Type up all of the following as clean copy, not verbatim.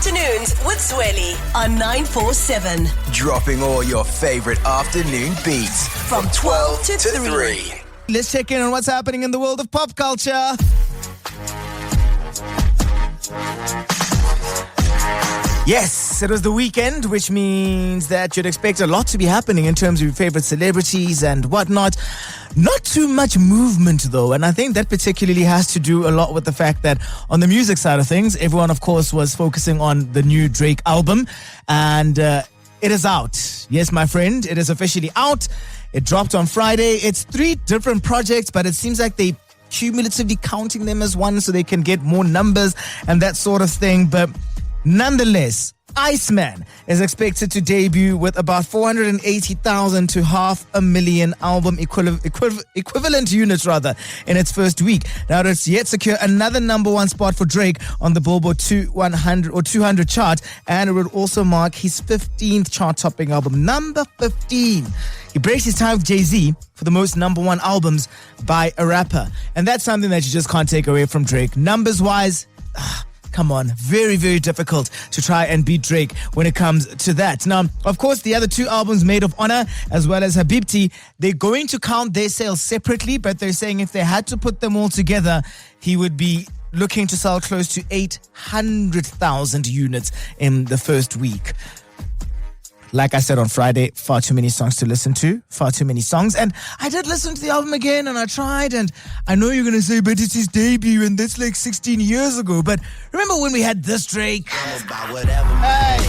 Afternoons with Zweli on 947. Dropping all your favorite afternoon beats from 12 to 3. Let's check in on what's happening in the world of pop culture. Yes, it was the weekend, which means that you'd expect a lot to be happening in terms of your favorite celebrities and whatnot. Not too much movement, though, and I think that particularly has to do a lot with the fact that on the music side of things, everyone, of course, was focusing on the new Drake album, and it is out. Yes, my friend, it is officially out. It dropped on Friday. It's 3 different projects, but it seems like they cumulatively counting them as one so they can get more numbers and that sort of thing, but nonetheless, Iceman is expected to debut with about 480,000 to 500,000 album equivalent units in its first week. Now it's yet secure another number 1 spot for Drake on the Billboard 200 chart, and it would also mark his 15th chart-topping album, number 15. He breaks his tie with Jay-Z for the most number 1 albums by a rapper, and that's something that you just can't take away from Drake. Numbers-wise, come on, very, very difficult to try and beat Drake when it comes to that. Now, of course, the other 2 albums, Maid of Honor as well as Habibti, they're going to count their sales separately, but they're saying if they had to put them all together, he would be looking to sell close to 800,000 units in the first week. Like I said on Friday, far too many songs to listen to, far too many songs. And I did listen to the album again and I tried, and I know you're going to say, but it's his debut and that's like 16 years ago. But remember when we had this Drake? Hey!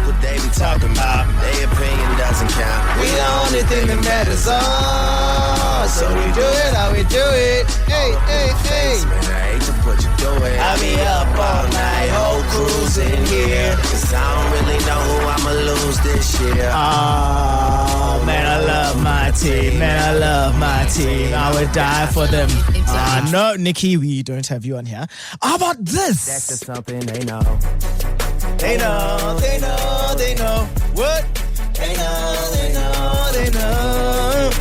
What they be talking about, their opinion doesn't count. We the only thing that matters all. So we do it how we do it. Hey, hey, hey. Man, I hate to put you through it. I be up all night, whole crew's in here. Cause I don't really know who I'ma lose this year. Oh, man, I love my team. Man, I love my team. I would die for them. No, Nikki, we don't have you on here. How about this? That's just something they know. They know, they know, they know. What? They know, they know, they know.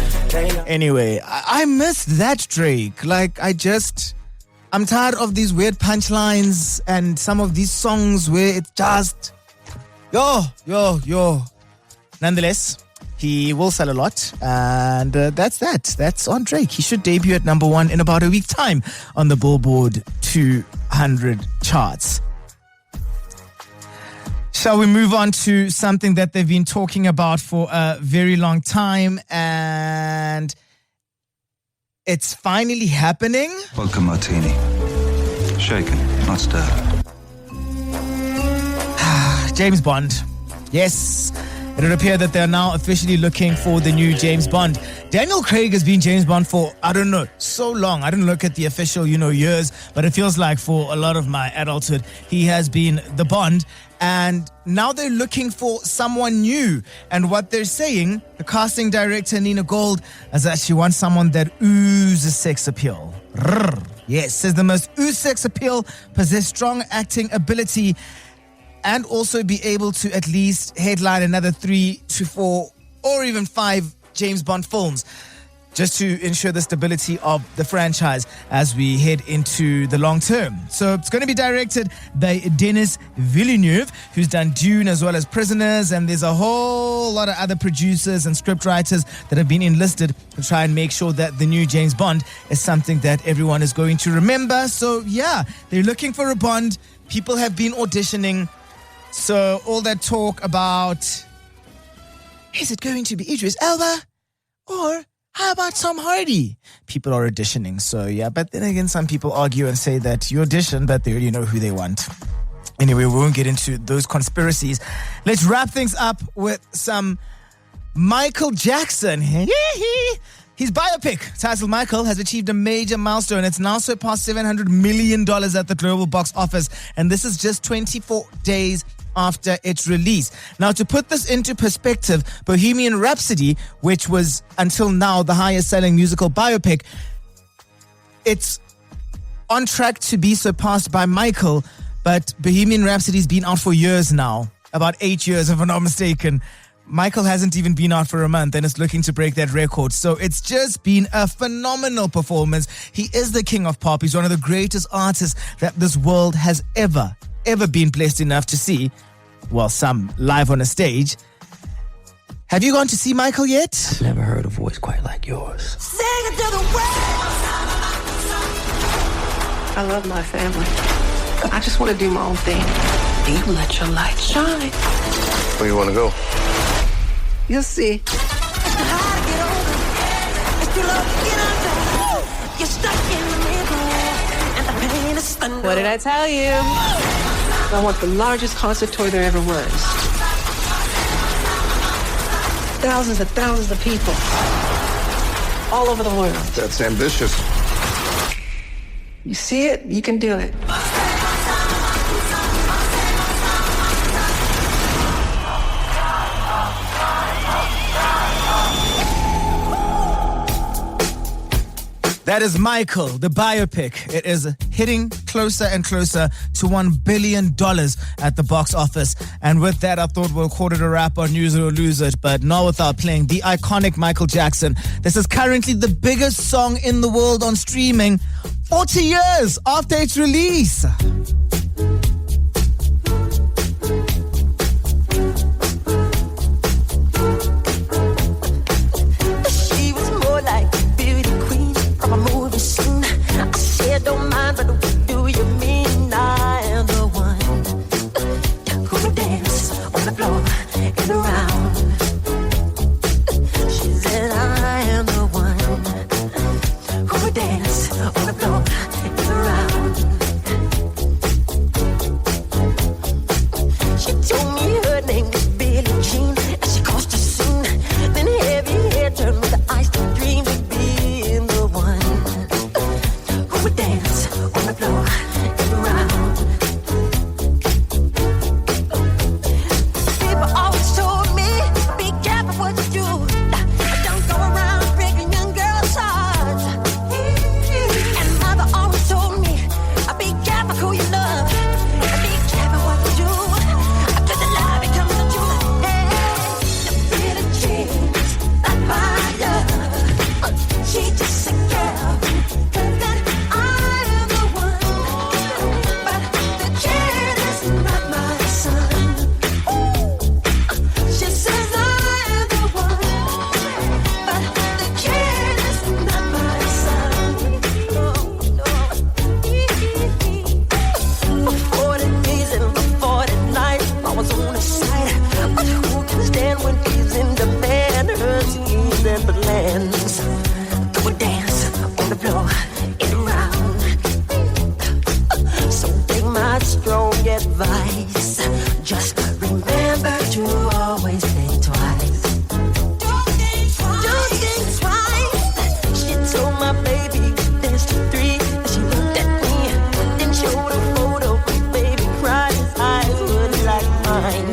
Anyway, I missed that Drake. Like, I'm tired of these weird punchlines and some of these songs where it's just, yo. Nonetheless, he will sell a lot, and that's that. That's on Drake. He should debut at number 1 in about a week's time on the Billboard 200 charts. Shall we move on to something that they've been talking about for a very long time, and it's finally happening? Vodka martini. Shaken, not stirred. James Bond. Yes. It would appear that they're now officially looking for the new James Bond. Daniel Craig has been James Bond for, I don't know, so long. I didn't look at the official, years, but it feels like for a lot of my adulthood, he has been the Bond. And now they're looking for someone new. And what they're saying, the casting director, Nina Gold, is that she wants someone that oozes sex appeal. Yes, says the most ooze sex appeal, possess strong acting ability, and also be able to at least headline another 3 to 4 or even 5 James Bond films, just to ensure the stability of the franchise as we head into the long term. So it's going to be directed by Denis Villeneuve, who's done Dune as well as Prisoners, and there's a whole lot of other producers and scriptwriters that have been enlisted to try and make sure that the new James Bond is something that everyone is going to remember. So yeah, they're looking for a Bond. People have been auditioning. So all that talk about, is it going to be Idris Elba or how about Tom Hardy? People are auditioning. So yeah, but then again, some people argue and say that you audition, but they already know who they want. Anyway, we won't get into those conspiracies. Let's wrap things up with some Michael Jackson. His biopic, titled Michael, has achieved a major milestone. It's now surpassed $700 million at the global box office. And this is just 24 days after its release. Now, to put this into perspective, Bohemian Rhapsody, which was until now the highest selling musical biopic, it's on track to be surpassed by Michael, but Bohemian Rhapsody's been out for years now, about 8 years if I'm not mistaken. Michael hasn't even been out for a month and is looking to break that record. So it's just been a phenomenal performance. He is the king of pop. He's one of the greatest artists that this world has ever ever been blessed enough to see, well, some live on a stage. Have you gone to see Michael yet? I've never heard a voice quite like yours. Sing it to the world. I love my family. I just want to do my own thing. You let your light shine. Where you want to go? You'll see. It's too hard to get over. It's too low to get under. You're stuck in the middle, and the pain is thunder. What did I tell you? I want the largest concert tour there ever was. Thousands of people. All over the world. That's ambitious. You see it, you can do it. That is Michael, the biopic. It is hitting closer and closer to $1 billion at the box office. And with that, I thought we'll call it a wrap on Use It or Lose It, but not without playing the iconic Michael Jackson. This is currently the biggest song in the world on streaming 40 years after its release. She was more like a beauty queen from a movie scene. I said, don't mind, but what do you mean? I am the one who would dance on the floor and around. She said, I am the one who would dance on the floor and around. She told me her name was Billie Jean, and she caused a scene. Then heavy hair turned with the eyes to dream of being the one who would dance on the floor and around. People always told me, be careful what you do. Don't go around breaking young girls' hearts. And mother always told me, be careful who you love. Be careful what you do. Cause the lie becomes the truth. Hey, the Billie Jean's not my love. She just a girl. That I am the one. But the kid is not my son. She says I am the one. But the kid is not my son. For 40 days and for 40 nights, I was on his side. But who can stand when he's in demand? Her schemes and plans. Go and dance on the floor and around. So take my strong advice. Just remember to always think twice. Do think twice. She told my baby dance to 3. She looked at me, then showed a photo. Baby cried, his eyes were like mine.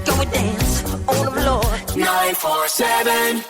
Go and dance on the floor. 947